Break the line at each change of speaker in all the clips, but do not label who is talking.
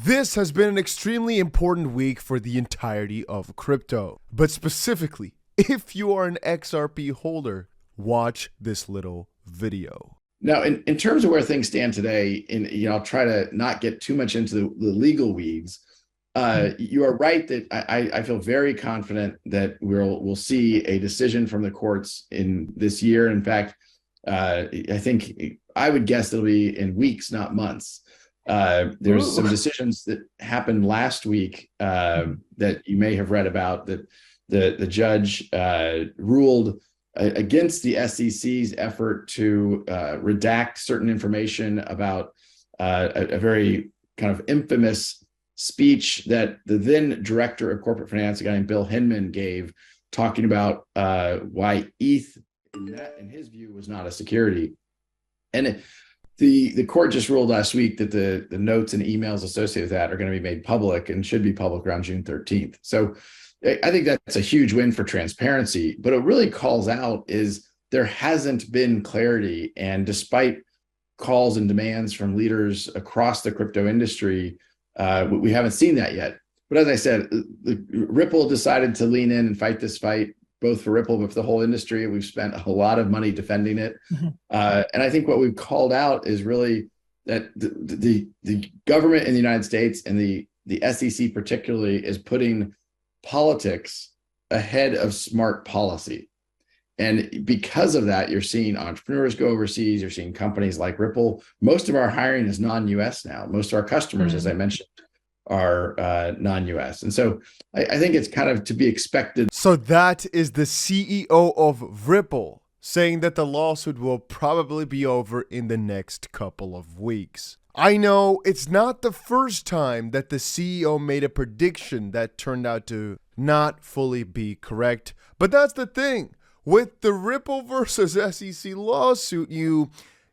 This has been an extremely important week for the entirety of crypto. But specifically, if you are an XRP holder, watch this little video.
Now, in terms of where things stand today, I'll try to not get too much into the legal weeds. You are right that I feel very confident that we'll see a decision from the courts in this year. In fact, I think I would guess it'll be in weeks, not months. There's some decisions that happened last week that you may have read about, that the judge ruled against the SEC's effort to redact certain information about a very kind of infamous speech that the then director of corporate finance, a guy named Bill Hinman, gave, talking about why ETH, in his view, was not a security. And the court just ruled last week that the notes and emails associated with that are going to be made public and should be public around June 13th. So I think that's a huge win for transparency. But what really calls out is there hasn't been clarity. And despite calls and demands from leaders across the crypto industry, we haven't seen that yet. But as I said, Ripple decided to lean in and fight this fight, both for Ripple, but for the whole industry. We've spent a lot of money defending it. And I think what we've called out is really that the government in the United States and the SEC particularly is putting politics ahead of smart policy. And because of that, you're seeing entrepreneurs go overseas. You're seeing companies like Ripple. Most of our hiring is non-US now. Most of our customers, as I mentioned, are non-US. And so I think it's kind of to be expected.
So that is the CEO of Ripple saying that the lawsuit will probably be over in the next couple of weeks. I know it's not the first time that the CEO made a prediction that turned out to not fully be correct, but that's the thing. With the Ripple versus SEC lawsuit, you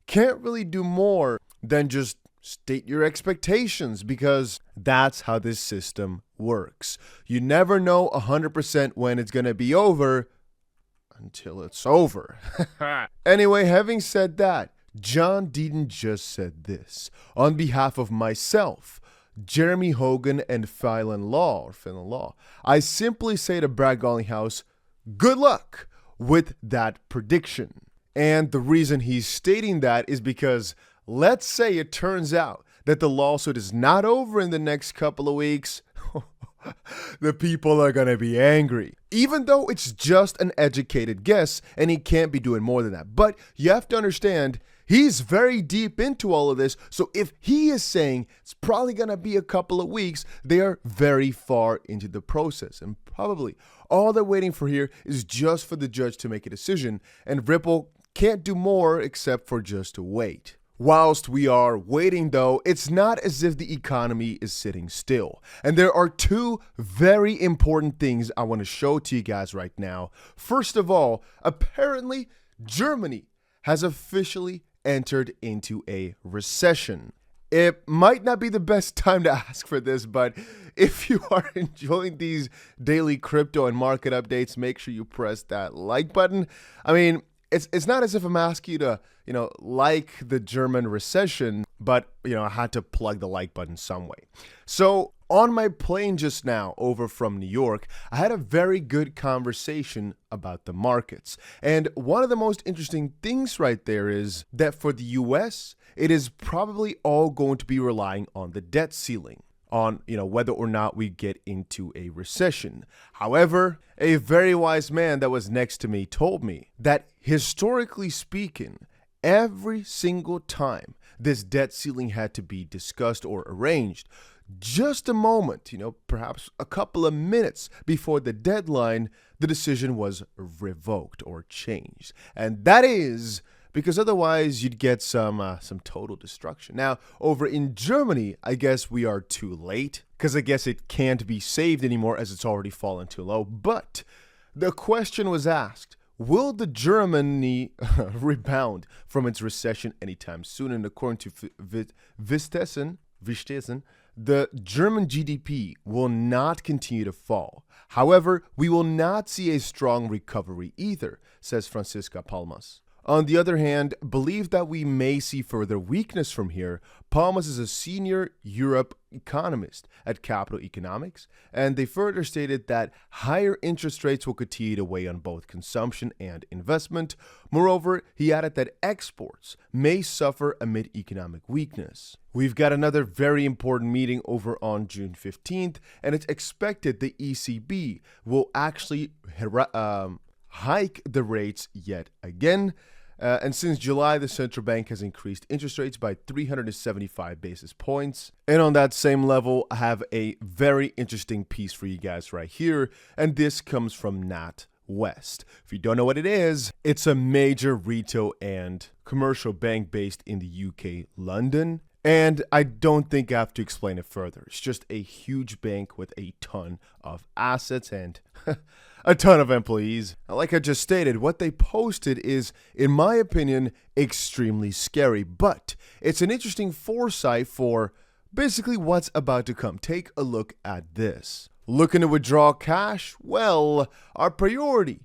can't really do more than just state your expectations, because that's how this system works. You never know 100% when it's going to be over until it's over. Anyway, having said that, John Deaton just said this. On behalf of myself, Jeremy Hogan, and Phelan Law, I simply say to Brad Garlinghouse, good luck with that prediction. And the reason he's stating that is because let's say it turns out that the lawsuit is not over in the next couple of weeks. The people are going to be angry, even though it's just an educated guess and he can't be doing more than that. But you have to understand, he's very deep into all of this. So if he is saying it's probably going to be a couple of weeks, they are very far into the process. And probably all they're waiting for here is just for the judge to make a decision. And Ripple can't do more except for just to wait. Whilst we are waiting, though, it's not as if the economy is sitting still. And there are two very important things I want to show to you guys right now. First of all, apparently Germany has officially entered into a recession. It might not be the best time to ask for this, but if you are enjoying these daily crypto and market updates, make sure you press that like button. I mean, it's not as if I'm asking you to, like the German recession, but, I had to plug the like button some way. So on my plane just now over from New York, I had a very good conversation about the markets. And one of the most interesting things right there is that for the US, it is probably all going to be relying on the debt ceiling, on whether or not we get into a recession. However, a very wise man that was next to me told me that historically speaking, every single time this debt ceiling had to be discussed or arranged, just a moment, perhaps a couple of minutes before the deadline, the decision was revoked or changed. And that is because otherwise you'd get some total destruction. Now, over in Germany, I guess we are too late, because I guess it can't be saved anymore as it's already fallen too low. But the question was asked, will the Germany rebound from its recession anytime soon? And according to Vistessen, the German GDP will not continue to fall. However, we will not see a strong recovery either, says Francisca Palmas, on the other hand, believe that we may see further weakness from here. Palmas is a senior Europe economist at Capital Economics, and they further stated that higher interest rates will continue to weigh on both consumption and investment. Moreover, he added that exports may suffer amid economic weakness. We've got another very important meeting over on June 15th, and it's expected the ECB will actually hike the rates yet again. And since July, the central bank has increased interest rates by 375 basis points. And on that same level, I have a very interesting piece for you guys right here. And this comes from NatWest. If you don't know what it is, it's a major retail and commercial bank based in the UK, London. And I don't think I have to explain it further. It's just a huge bank with a ton of assets and a ton of employees. Like I just stated, what they posted is, in my opinion, extremely scary. But it's an interesting foresight for basically what's about to come. Take a look at this. Looking to withdraw cash? Well, our priority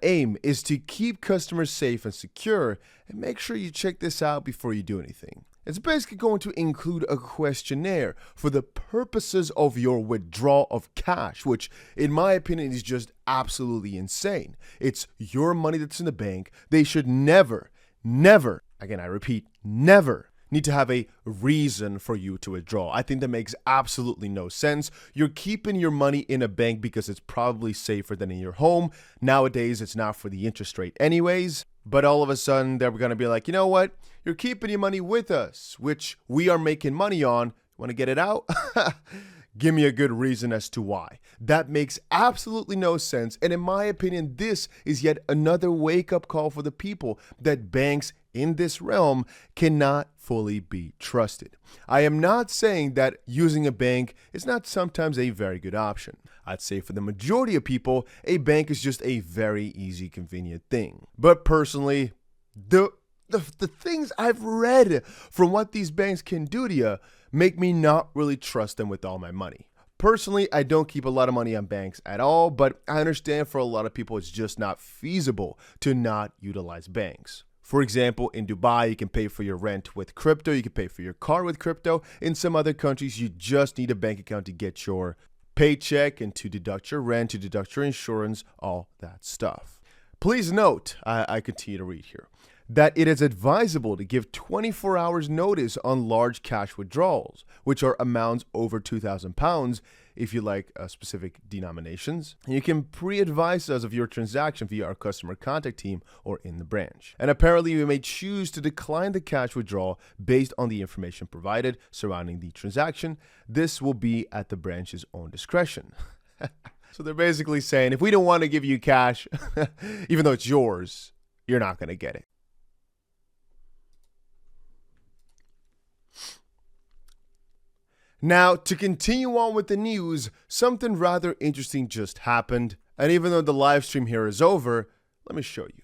aim is to keep customers safe and secure. And make sure you check this out before you do anything. It's basically going to include a questionnaire for the purposes of your withdrawal of cash, which in my opinion is just absolutely insane. It's your money that's in the bank. They should never, again, I repeat, never need to have a reason for you to withdraw. I think that makes absolutely no sense. You're keeping your money in a bank because it's probably safer than in your home. Nowadays, it's not for the interest rate anyways. But all of a sudden, they're going to be like, you know what? You're keeping your money with us, which we are making money on. Want to get it out? Give me a good reason as to why. That makes absolutely no sense. And in my opinion, this is yet another wake-up call for the people that banks in this realm cannot fully be trusted. I am not saying that using a bank is not sometimes a very good option. I'd say for the majority of people, a bank is just a very easy, convenient thing. But personally, the things I've read from what these banks can do to you make me not really trust them with all my money. Personally, I don't keep a lot of money on banks at all, but I understand for a lot of people it's just not feasible to not utilize banks. For example, in Dubai, you can pay for your rent with crypto. You can pay for your car with crypto. In some other countries, you just need a bank account to get your paycheck and to deduct your rent, to deduct your insurance, all that stuff. Please note, I continue to read here, that it is advisable to give 24 hours notice on large cash withdrawals, which are amounts over £2,000 if you like specific denominations. And you can pre-advise us of your transaction via our customer contact team or in the branch. And apparently you may choose to decline the cash withdrawal based on the information provided surrounding the transaction. This will be at the branch's own discretion. So they're basically saying, if we don't want to give you cash, even though it's yours, you're not going to get it. Now, to continue on with the news, something rather interesting just happened. And even though the live stream here is over, let me show you.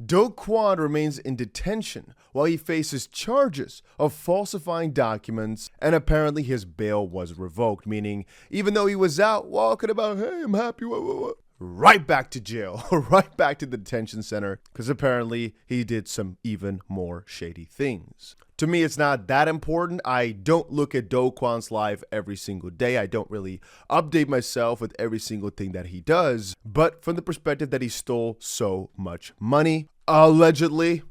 Kwon remains in detention while he faces charges of falsifying documents, and apparently his bail was revoked, meaning even though he was out walking about, hey, I'm happy, right back to jail, right back to the detention center, because apparently he did some even more shady things. To me, it's not that important. I don't look at Kwon's live every single day. I don't really update myself with every single thing that he does. But from the perspective that he stole so much money, allegedly,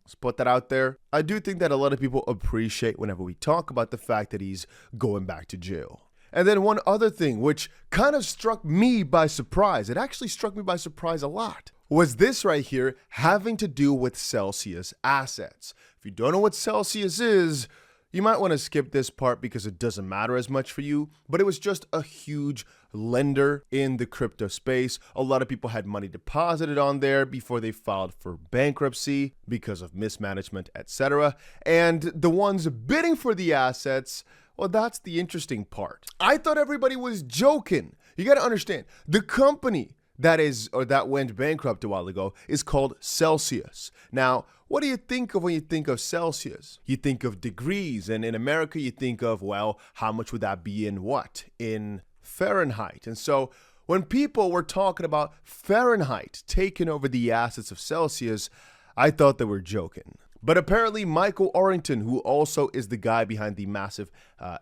let's put that out there, I do think that a lot of people appreciate whenever we talk about the fact that he's going back to jail. And then one other thing, which kind of struck me by surprise, it actually struck me by surprise a lot, was this right here having to do with Celsius assets. If you don't know what Celsius is, you might want to skip this part because it doesn't matter as much for you, but it was just a huge lender in the crypto space. A lot of people had money deposited on there before they filed for bankruptcy because of mismanagement, etc. And the ones bidding for the assets, well, that's the interesting part. I thought everybody was joking. You got to understand, the company that went bankrupt a while ago is called Celsius. Now, what do you think of when you think of Celsius? You think of degrees, and in America you think of, well, how much would that be in what? In Fahrenheit. And so when people were talking about Fahrenheit taking over the assets of Celsius, I thought they were joking. But apparently Michael Arrington, who also is the guy behind the massive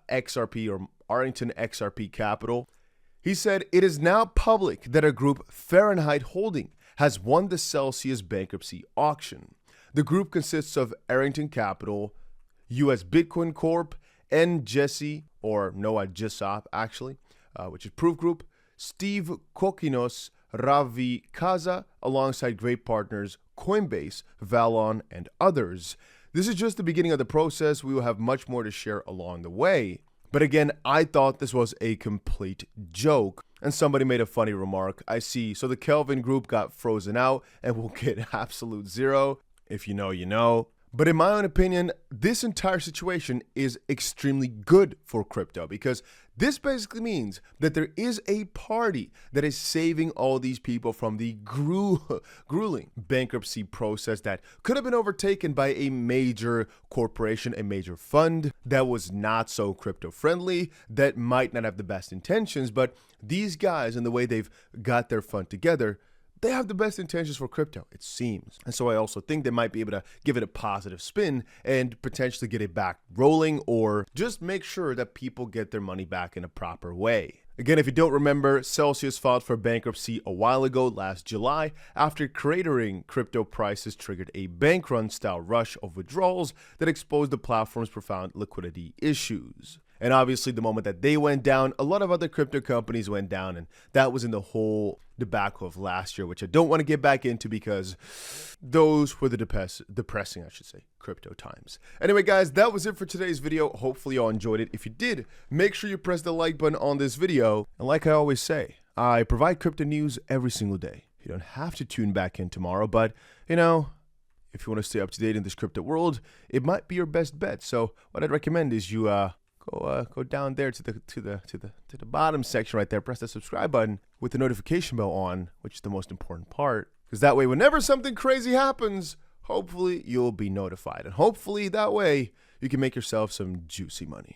XRP or Arrington XRP Capital, he said it is now public that a group, Fahrenheit Holding, has won the Celsius bankruptcy auction. The group consists of Arrington Capital, US Bitcoin Corp, and Jesse, or Noah Jesop actually, which is Proof Group, Steve Kokinos, Ravi Kaza, alongside great partners Coinbase, Valon, and others. This is just the beginning of the process. We will have much more to share along the way. But again, I thought this was a complete joke. And somebody made a funny remark. I see. So the Kelvin group got frozen out and will get absolute zero. If you know, you know. But in my own opinion, this entire situation is extremely good for crypto because this basically means that there is a party that is saving all these people from the grueling bankruptcy process that could have been overtaken by a major corporation, a major fund that was not so crypto friendly, that might not have the best intentions, but these guys and the way they've got their fund together, they have the best intentions for crypto, it seems. And so I also think they might be able to give it a positive spin and potentially get it back rolling or just make sure that people get their money back in a proper way. Again, if you don't remember, Celsius filed for bankruptcy a while ago, last July, after cratering crypto prices triggered a bank run style rush of withdrawals that exposed the platform's profound liquidity issues. And obviously, the moment that they went down, a lot of other crypto companies went down, and that was in the whole debacle of last year, which I don't want to get back into because those were the depressing, crypto times. Anyway, guys, that was it for today's video. Hopefully, y'all enjoyed it. If you did, make sure you press the like button on this video. And like I always say, I provide crypto news every single day. You don't have to tune back in tomorrow, but, you know, if you want to stay up to date in this crypto world, it might be your best bet. So what I'd recommend is you go down there to the bottom section right there, press the subscribe button with the notification bell on, which is the most important part, because that way whenever something crazy happens, hopefully you'll be notified, and hopefully that way you can make yourself some juicy money.